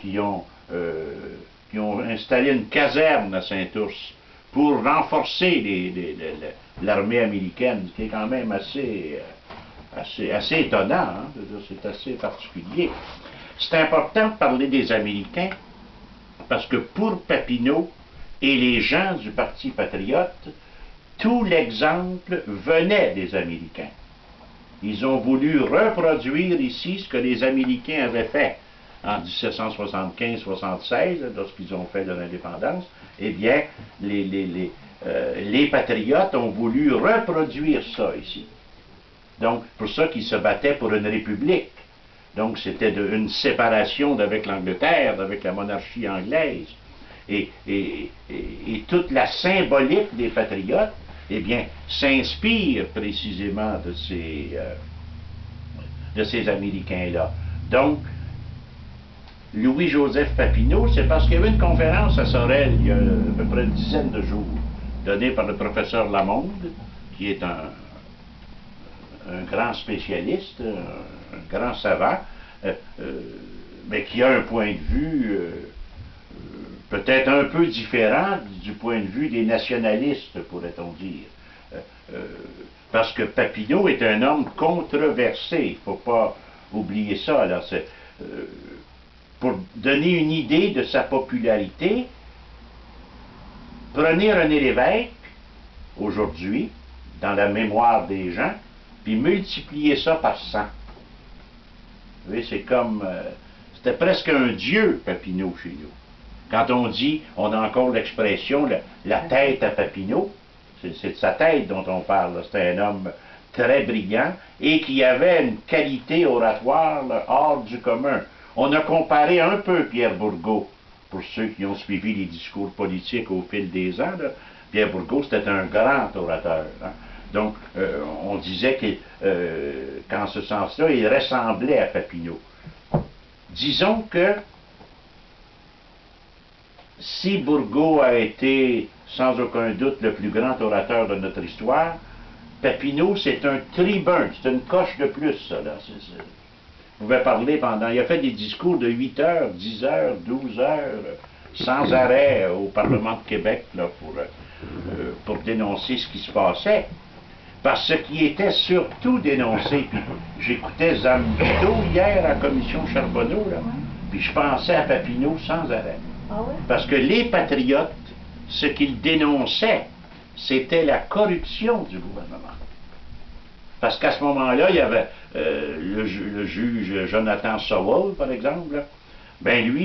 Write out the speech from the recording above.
qui ont installé une caserne à Saint-Ours pour renforcer l'armée américaine, ce qui est quand même assez étonnant, hein? C'est assez particulier. C'est important de parler des Américains, parce que pour Papineau et les gens du Parti patriote, tout l'exemple venait des Américains. Ils ont voulu reproduire ici ce que les Américains avaient fait en 1775-76, lorsqu'ils ont fait leur indépendance. Eh bien, les patriotes ont voulu reproduire ça ici. Donc, pour ça qu'ils se battaient pour une république. Donc, c'était une séparation avec l'Angleterre, avec la monarchie anglaise. Et toute la symbolique des patriotes, eh bien, s'inspire précisément de ces Américains-là. Donc, Louis-Joseph Papineau, c'est parce qu'il y avait une conférence à Sorel, il y a à peu près une dizaine de jours, donnée par le professeur Lamonde, qui est un grand spécialiste, un grand savant, mais qui a un point de vue peut-être un peu différent du point de vue des nationalistes, pourrait-on dire. Parce que Papineau est un homme controversé, il ne faut pas oublier ça. Alors, pour donner une idée de sa popularité, prenez René Lévesque, aujourd'hui, dans la mémoire des gens, puis multipliez ça par 100. Vous voyez, c'est comme... c'était presque un dieu, Papineau, chez nous. Quand on dit, on a encore l'expression, la tête à Papineau, c'est de sa tête dont on parle. C'était un homme très brillant et qui avait une qualité oratoire là, hors du commun. On a comparé un peu Pierre Bourgault, pour ceux qui ont suivi les discours politiques au fil des ans. Là. Pierre Bourgault, c'était un grand orateur. Hein. Donc, on disait qu'en ce sens-là, il ressemblait à Papineau. Disons que si Bourgault a été, sans aucun doute, le plus grand orateur de notre histoire, Papineau, c'est un tribun, c'est une coche de plus, ça, là. Il pouvait parler pendant... Il a fait des discours de 8 heures, 10 heures, 12 heures, sans arrêt au Parlement de Québec, là, pour dénoncer ce qui se passait. Parce que ce qui était surtout dénoncé, puis j'écoutais Zambito hier à la commission Charbonneau, là, puis je pensais à Papineau sans arrêt. Parce que les patriotes, ce qu'ils dénonçaient, c'était la corruption du gouvernement. Parce qu'à ce moment-là, il y avait le juge Jonathan Sowell, par exemple, ben lui,